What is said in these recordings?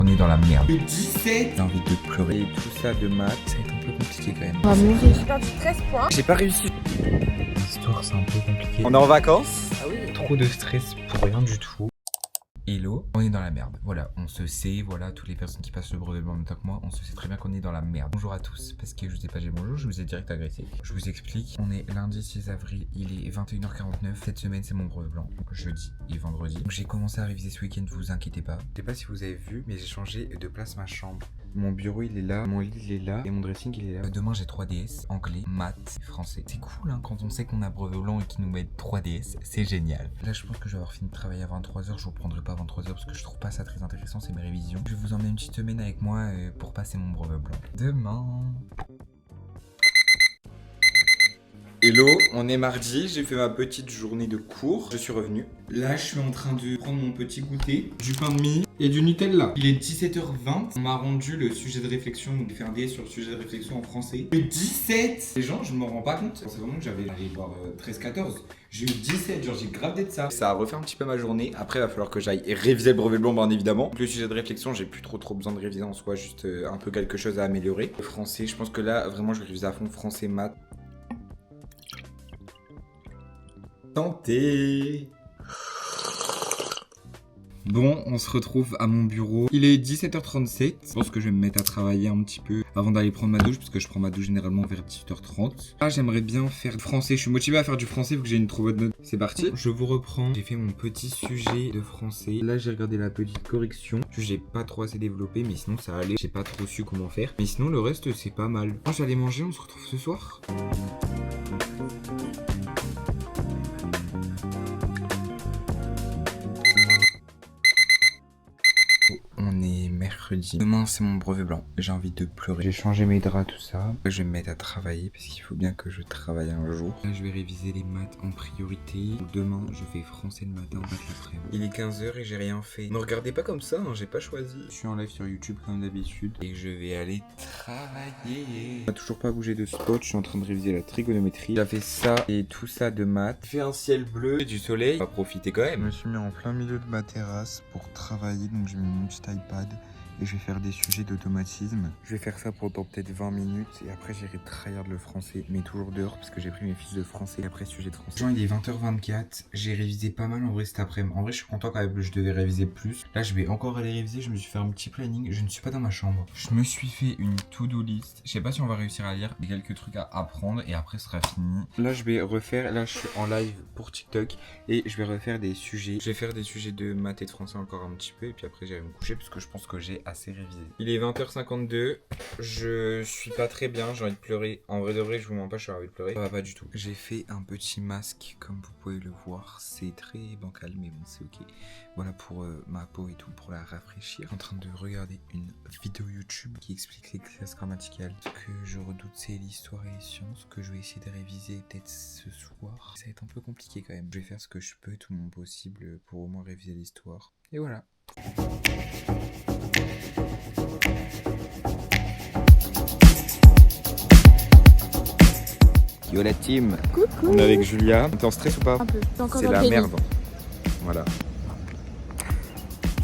On est dans la merde. Le 17. J'ai envie de pleurer. Et tout ça de maths, ça va être un peu compliqué quand même. On va mourir. J'ai perdu 13 points. J'ai pas réussi. L'histoire, c'est un peu compliqué. On est en vacances. Ah oui. Trop de stress pour rien du tout. Hello, on est dans la merde. Voilà, on se sait, voilà, toutes les personnes qui passent le brevet en même temps que moi, on se sait très bien qu'on est dans la merde. Bonjour à tous, parce que je vous ai pas dit bonjour, je vous ai direct agressé. Je vous explique, on est lundi 6 avril, il est 21h49. Cette semaine, c'est mon brevet blanc, donc jeudi et vendredi. Donc j'ai commencé à réviser ce week-end, vous inquiétez pas. Je sais pas si vous avez vu, mais j'ai changé de place ma chambre. Mon bureau il est là, mon lit il est là, et mon dressing il est là. Demain j'ai 3 DS, anglais, maths, français. C'est cool hein, quand on sait qu'on a brevet blanc et qu'ils nous mettent 3 DS, c'est génial. Là je pense que je vais avoir fini de travailler à 23h, je vous prendrai pas à 23h parce que je trouve pas ça très intéressant, c'est mes révisions. Je vais vous emmener une petite semaine avec moi pour passer mon brevet blanc. Demain. Hello, on est mardi, j'ai fait ma petite journée de cours, je suis revenu. Là, je suis en train de prendre mon petit goûter, du pain de mie et du Nutella. Il est 17h20, on m'a rendu le sujet de réflexion, donc faire un DS sur le sujet de réflexion en français. Le 17. Les gens, je m'en rends pas compte, c'est vraiment que j'allais voir 13-14. J'ai eu 17, genre j'ai grave de ça. Ça a refait un petit peu ma journée, après il va falloir que j'aille réviser le brevet blanc bien évidemment. Donc, le sujet de réflexion, j'ai plus trop besoin de réviser en soi, juste un peu quelque chose à améliorer. Le français, je pense que là, vraiment, je vais réviser à fond français, maths. Santé. Bon, on se retrouve à mon bureau. Il est 17h37. Je pense que je vais me mettre à travailler un petit peu avant d'aller prendre ma douche, parce que je prends ma douche généralement vers 18h30. Là, j'aimerais bien faire du français. Je suis motivé à faire du français vu que j'ai une trop bonne note. C'est parti. Je vous reprends. J'ai fait mon petit sujet de français. Là, j'ai regardé la petite correction. J'ai pas trop assez développé, mais sinon ça allait. J'ai pas trop su comment faire. Mais sinon, le reste, c'est pas mal. Moi, j'allais manger. On se retrouve ce soir. On est mercredi. Demain, c'est mon brevet blanc. J'ai envie de pleurer. J'ai changé mes draps, tout ça. Je vais me mettre à travailler parce qu'il faut bien que je travaille un jour. Là, je vais réviser les maths en priorité. Demain, je fais français le matin, maths l'après-midi. Il est 15h et j'ai rien fait. Ne regardez pas comme ça, hein, j'ai pas choisi. Je suis en live sur YouTube comme d'habitude. Et je vais aller travailler. On n'a toujours pas bougé de spot. Je suis en train de réviser la trigonométrie. J'ai fait ça et tout ça de maths. J'ai fait un ciel bleu et du soleil. On va profiter quand même. Je me suis mis en plein milieu de ma terrasse pour travailler. Donc j'ai mis mon petit iPad et je vais faire des sujets d'automatisme. Je vais faire ça pendant peut-être 20 minutes et après j'irai tryhard le français, mais toujours dehors parce que j'ai pris mes fiches de français et après sujet de français. Il est 20h24, j'ai révisé pas mal en vrai cet après-midi. En vrai je suis content quand même, je devais réviser plus. Là je vais encore aller réviser, je me suis fait un petit planning, je ne suis pas dans ma chambre. Je me suis fait une to-do list, je sais pas si on va réussir à lire, il y a quelques trucs à apprendre et après ce sera fini. Là je vais refaire, là je suis en live pour TikTok et je vais refaire des sujets. Je vais faire des sujets de maths et de français encore un petit peu et puis après j'irai me coucher parce que je pense que j'ai assez révisé. Il est 20h52, je suis pas très bien, j'ai envie de pleurer. En vrai de vrai, je vous mens pas, j'ai envie de pleurer. Ça va pas du tout. J'ai fait un petit masque, comme vous pouvez le voir. C'est très bancal, mais bon, c'est ok. Voilà pour ma peau et tout, pour la rafraîchir. En train de regarder une vidéo YouTube qui explique les classes grammaticales. Ce que je redoute, c'est l'histoire et les sciences, que je vais essayer de réviser peut-être ce soir. Ça va être un peu compliqué quand même. Je vais faire ce que je peux, tout mon possible, pour au moins réviser l'histoire. Et voilà. Yo la team. Coucou. On est avec Julia. T'es en stress ou pas? Un peu. C'est la merde. Voilà.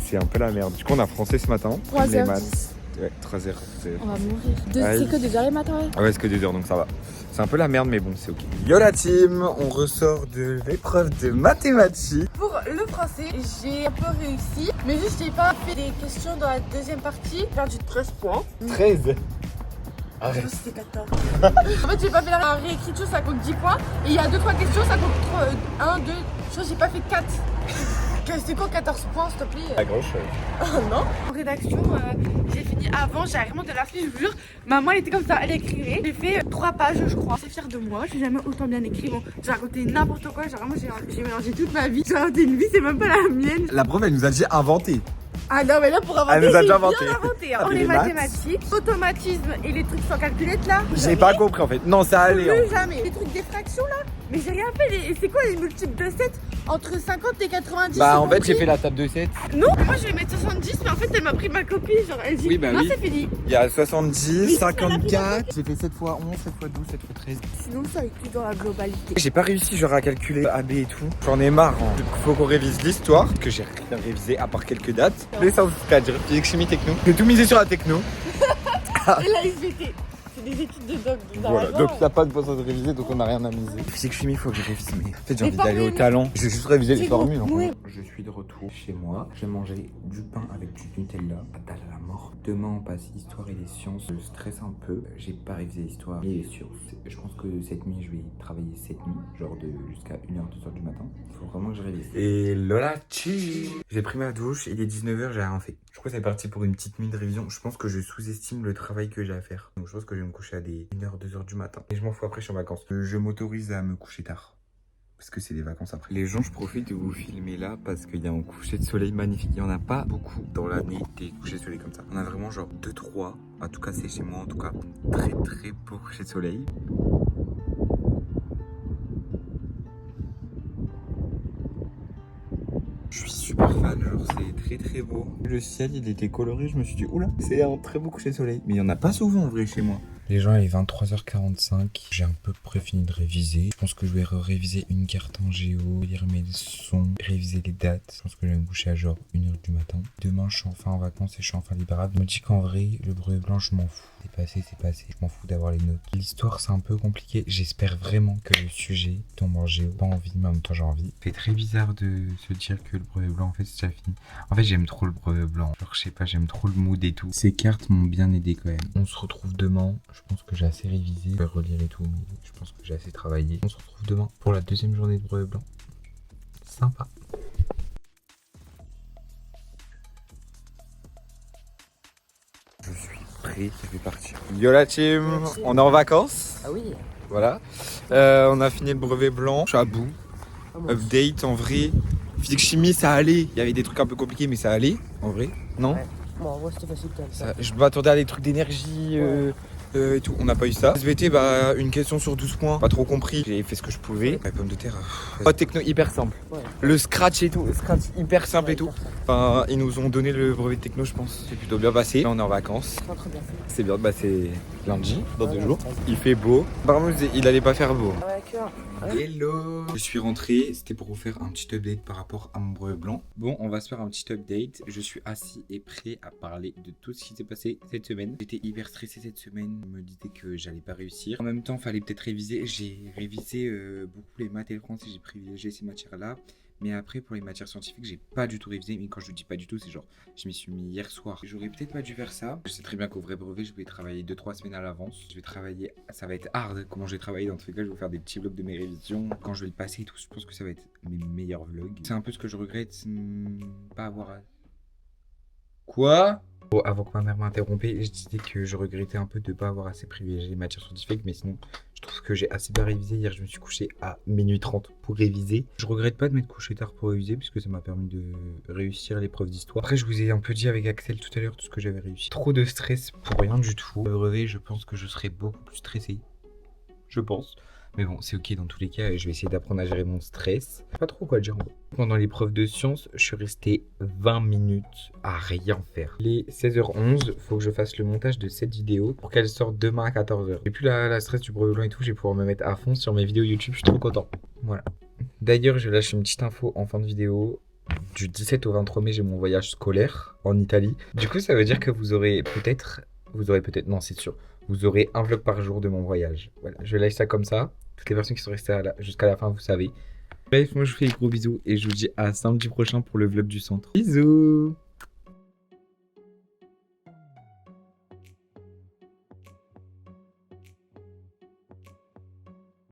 C'est un peu la merde. Du coup on a français ce matin. 3h10. Ouais, 3h. On va mourir. C'est que 2h les matins, ouais. Ah ouais, c'est que 2h donc ça va. C'est un peu la merde mais bon c'est ok. Yo la team, on ressort de l'épreuve de mathématiques. Pour le français, j'ai un peu réussi, mais juste j'ai pas fait des questions dans la deuxième partie. J'ai perdu 13 points. 13. Je pense que c'était 14. En fait, j'ai pas fait la réécriture, ça compte 10 points. Et il y a 2-3 questions, ça compte 1, 2. Je crois que j'ai pas fait 4. C'est quoi 14 points, s'il te plaît? Pas grand chose. Oh non. En rédaction, j'ai fini avant, j'ai vraiment de la flemme, je vous jure. Maman, elle était comme ça, elle écrivait. J'ai fait 3 pages, je crois. C'est fière de moi, j'ai jamais autant bien écrit. Bon, j'ai raconté n'importe quoi, genre vraiment, j'ai mélangé toute ma vie. J'ai raconté une vie, c'est même pas la mienne. La prof elle nous a dit inventer. Ah non, mais là, pour inventer, Elle nous a déjà j'ai inventé. bien inventé. Ah, Pour mais les les maths. mathématiques, automatisme et les trucs sans calculette là. J'ai pas compris en fait. Non, ça allait. Plus jamais. Les trucs des fractions là. Mais j'ai rien fait. C'est quoi les multiples de 7? entre 50 et 90. Bah j'ai en fait compris. j'ai fait la table de 7. Non, moi je vais mettre 70, mais en fait elle m'a pris ma copie. Genre elle dit Oui, bah non, oui. c'est fini. Il y a 70, Oui, 54. J'ai fait 7 x 11, 7 x 12, 7 x 13. Sinon ça inclut dans la globalité. J'ai pas réussi genre à calculer AB et tout. J'en ai marre. Hein. Faut qu'on révise l'histoire, que j'ai rien révisé à part quelques dates. Les sciences, c'est-à-dire physique, chimie, techno. J'ai tout misé sur la techno. Et la SVT, c'est des études de doc. Voilà, donc il n'y a pas de besoin de réviser, donc on n'a rien à miser. Physique, chimie, il faut que je révise. Mais en fait, j'ai Les envie d'aller au formules. talent. Je vais juste réviser les C'est bon, formules. oui. Je suis de retour chez moi. J'ai mangé du pain avec du Nutella. À dalle à la mort. Demain, on passe histoire et les sciences. Je stresse un peu. J'ai pas révisé l'histoire et les sciences. Je pense que cette nuit, je vais travailler cette nuit. Genre jusqu'à 1h, 2h du matin. Il faut vraiment que je révise. Et Lola, j'ai pris ma douche. Il est 19h, j'ai rien fait. Je crois que c'est parti pour une petite nuit de révision. Je pense que je sous-estime le travail que j'ai à faire. Donc je pense que je vais me coucher à des 1h, 2h du matin. Et je m'en fous, après je suis en vacances. Je m'autorise à me coucher tard. Parce que c'est des vacances après. Les gens, je profite de vous filmer là parce qu'il y a un coucher de soleil magnifique. Il n'y en a pas beaucoup dans l'année des couchers de soleil comme ça. On a vraiment genre 2-3. En tout cas, c'est chez moi en tout cas. Très très beau coucher de soleil. Je suis super fan, genre c'est très très beau. Le ciel il était coloré, je me suis dit oula, c'est un très beau coucher de soleil. Mais il n'y en a pas souvent en vrai chez moi. Les gens, il est 23h45, j'ai un peu près fini de réviser. Je pense que je vais réviser une carte en géo, lire mes leçons, réviser les dates. Je pense que je vais me coucher à genre 1h du matin. Demain, je suis enfin en vacances et je suis enfin libérable. Je me dis qu'en vrai, le brevet blanc, je m'en fous. C'est passé, je m'en fous d'avoir les notes. L'histoire, c'est un peu compliqué. J'espère vraiment que le sujet tombe en géo. Pas envie, mais en même temps, j'ai envie. C'est très bizarre de se dire que le brevet blanc, en fait, c'est déjà fini. En fait, j'aime trop le brevet blanc. Genre, je sais pas, j'aime trop le mood et tout. Ces cartes m'ont bien aidé quand même. On se retrouve demain. Je pense que j'ai assez révisé. Je vais relire et tout, mais je pense que j'ai assez travaillé. On se retrouve demain pour la deuxième journée de brevet blanc. Sympa. Je suis prêt, je vais partir. Yo la team, on est en vacances. Ah oui. Voilà. On a fini le brevet blanc. Je suis à bout. Update en vrai. Physique chimie, ça allait. Il y avait des trucs un peu compliqués, mais ça allait en vrai. Non Ouais. Bon, en vrai, c'était facile quand même. Ça. Je m'attendais à des trucs d'énergie et tout. On n'a pas eu ça. SVT, bah, une question sur 12 points. Pas trop compris. J'ai fait ce que je pouvais. La pomme de terre. Techno hyper simple. Ouais. Le scratch et tout. Le scratch hyper simple Ouais, et tout. hyper simple. Enfin, ils nous ont donné le brevet de techno, je pense. C'est plutôt bien passé. Là, on est en vacances. Très très bien fait. C'est bien passé lundi, dans 2 Ouais, jours. vas-y. Il fait beau. Apparemment, il allait pas faire beau. Ah ouais, cœur. Hello. Je suis rentré, c'était pour vous faire un petit update par rapport à mon brevet blanc. Bon, on va se faire un petit update. Je suis assis et prêt à parler de tout ce qui s'est passé cette semaine. J'étais hyper stressé cette semaine, je me disais que j'allais pas réussir. En même temps, fallait peut-être réviser. J'ai révisé beaucoup les maths et le français, j'ai privilégié ces matières-là. Mais après, pour les matières scientifiques, j'ai pas du tout révisé. Mais quand je dis pas du tout, c'est genre, je m'y suis mis hier soir. J'aurais peut-être pas dû faire ça. Je sais très bien qu'au vrai brevet, je vais travailler 2-3 semaines à l'avance. Je vais travailler, ça va être hard. Comment je vais travailler dans tous les cas, je vais faire des petits vlogs de mes révisions. Quand je vais le passer et tout, je pense que ça va être mes meilleurs vlogs. C'est un peu ce que je regrette, pas avoir. Quoi? Bon, avant que ma mère m'interrompait, je disais que je regrettais un peu de pas avoir assez privilégié les matières scientifiques, mais sinon, je trouve que j'ai assez bien révisé. Hier, je me suis couché à minuit 30 pour réviser. Je regrette pas de m'être couché tard pour réviser, puisque ça m'a permis de réussir l'épreuve d'histoire. Après, je vous ai un peu dit avec Axel tout à l'heure tout ce que j'avais réussi. Trop de stress pour rien du tout. Le brevet, je pense que je serais beaucoup plus stressé. Je pense. Mais bon, c'est ok dans tous les cas, je vais essayer d'apprendre à gérer mon stress. Pas trop quoi dire en gros. Pendant l'épreuve de sciences, je suis resté 20 minutes à rien faire. Il est 16h11, faut que je fasse le montage de cette vidéo pour qu'elle sorte demain à 14h. J'ai plus la stress du brevet blanc et tout, je vais pouvoir me mettre à fond sur mes vidéos YouTube, je suis trop content. Voilà. D'ailleurs, je lâche une petite info en fin de vidéo. Du 17 au 23 mai, j'ai mon voyage scolaire en Italie. Du coup, ça veut dire que vous aurez peut-être, non c'est sûr, vous aurez un vlog par jour de mon voyage. Voilà, je lâche ça comme ça. Toutes les personnes qui sont restées jusqu'à la fin, vous savez. Bref, moi je vous fais des gros bisous et je vous dis à samedi prochain pour le vlog du centre. Bisous!